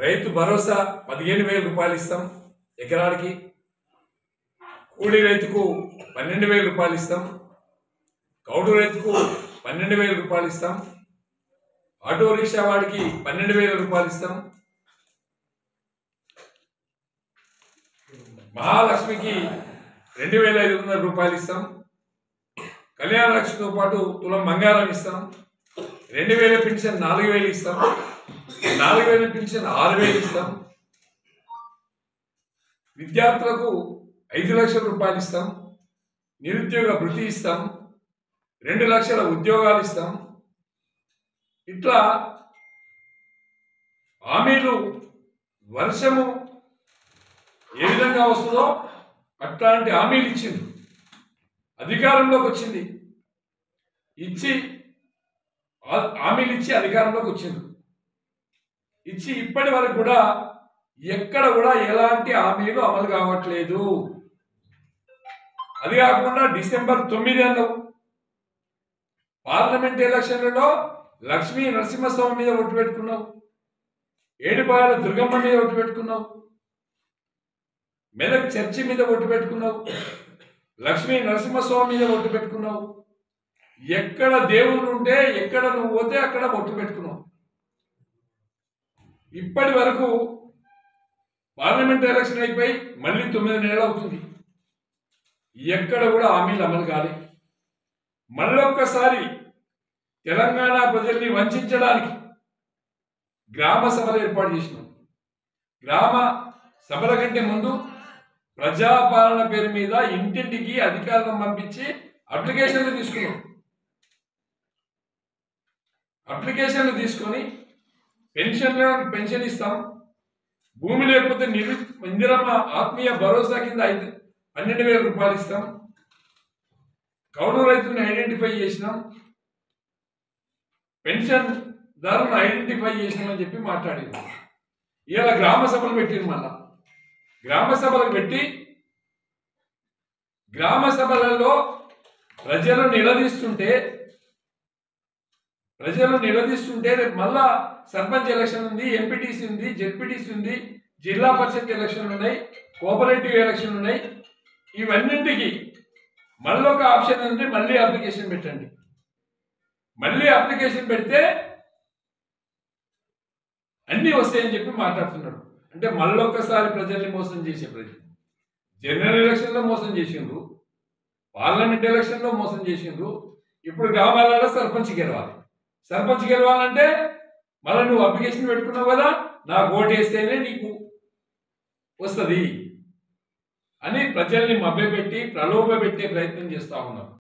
రైతు భరోసా 15,000 రూపాయలు ఇస్తాం ఎకరానికి. కూలీ రైతుకు 12,000 రూపాయలు ఇస్తాం. కౌలు రైతుకు 12,000 రూపాయలు ఇస్తాం. ఆటో రిక్షా వాడికి 12,000 రూపాయలు ఇస్తాం. మహాలక్ష్మికి 2,500 రూపాయలు ఇస్తాం. కళ్యాణ లక్ష్మితో పాటు తులం బంగారం ఇస్తాం. 2,000 పెన్షన్ 4,000 ఇస్తాం. 4,000 పెన్షన్ 6,000 ఇస్తాం. విద్యార్థులకు 5 లక్షల రూపాయలు ఇస్తాం. నిరుద్యోగ భృతి ఇస్తాం. 2 లక్షల ఉద్యోగాలు ఇస్తాం. ఇట్లా హామీలు వర్షము ఏ విధంగా వస్తుందో అట్లాంటి హామీలు ఇచ్చింది. అధికారంలోకి వచ్చింది, ఇచ్చి హామీలు ఇచ్చి అధికారంలోకి వచ్చింది. ఇచ్చి ఇప్పటి వరకు కూడా ఎక్కడ కూడా ఎలాంటి హామీలు అమలు కావట్లేదు. అది కాకుండా డిసెంబర్ 9 పార్లమెంట్ ఎలక్షన్లలో లక్ష్మీ నరసింహస్వామి మీద ఓటు పెట్టుకున్నావు, ఏడుపాయల దుర్గమ్మ మీద ఓటు పెట్టుకున్నావు, మెదక్ చర్చి మీద ఓటు పెట్టుకున్నావు, లక్ష్మీ నరసింహస్వామి మీద ఓటు పెట్టుకున్నావు. ఎక్కడ దేవుళ్ళు ఉంటే ఎక్కడ నువ్వు పోతే అక్కడ ఓటు పెట్టుకున్నావు. ఇప్పటి వరకు పార్లమెంట్ ఎలక్షన్ అయిపోయి మళ్ళీ 9 నెలలు అవుతుంది. ఎక్కడ కూడా హామీలు అమలు కాలే. మళ్ళొక్కసారి తెలంగాణ ప్రజల్ని వంచడానికి గ్రామ సభలు ఏర్పాటు చేసినాం. గ్రామ సభల కంటే ముందు ప్రజాపాలన పేరు మీద ఇంటింటికి అధికారులను పంపించి అప్లికేషన్లు తీసుకున్నాం. అప్లికేషన్లు తీసుకొని పెన్షన్ ఇస్తాం. భూమి లేకపోతే ఇందిరమ్మ ఆత్మీయ భరోసా కింద 12,000 రూపాయలు ఇస్తాం. కౌలు రైతులను ఐడెంటిఫై చేసినాం, పెన్షన్ దారులను ఐడెంటిఫై చేసినామని చెప్పి మాట్లాడింది. ఇవాళ గ్రామ సభలు పెట్టింది. మళ్ళా గ్రామ సభలు పెట్టి గ్రామ సభలలో ప్రజలు నిలదీస్తుంటే రేపు మళ్ళా సర్పంచ్ ఎలక్షన్ ఉంది, ఎంపీటీసీ ఉంది, జెడ్పీటీసీ ఉంది, జిల్లా పరిషత్ ఎలక్షన్లు ఉన్నాయి, కోఆపరేటివ్ ఎలక్షన్లు ఉన్నాయి. ఇవన్నింటికి మళ్ళీ ఒక ఆప్షన్ ఉంది, మళ్ళీ అప్లికేషన్ పెట్టండి. మళ్ళీ అప్లికేషన్ పెడితే అన్నీ వస్తాయని చెప్పి మాట్లాడుతున్నాడు. అంటే మళ్ళొక్కసారి ప్రజల్ని మోసం చేసే ప్రజలు. జనరల్ ఎలక్షన్లో మోసం చేసిండ్రు, పార్లమెంట్ ఎలక్షన్లో మోసం చేసిండ్రు. ఇప్పుడు గ్రామాలలో సర్పంచ్ గెలవాలంటే మళ్ళీ నువ్వు అప్లికేషన్ పెట్టుకున్నావు కదా, నాకు ఓటు వేస్తేనే నీకు వస్తుంది అని ప్రజల్ని మభ్యపెట్టి ప్రలోభ పెట్టే ప్రయత్నం చేస్తా ఉన్నారు.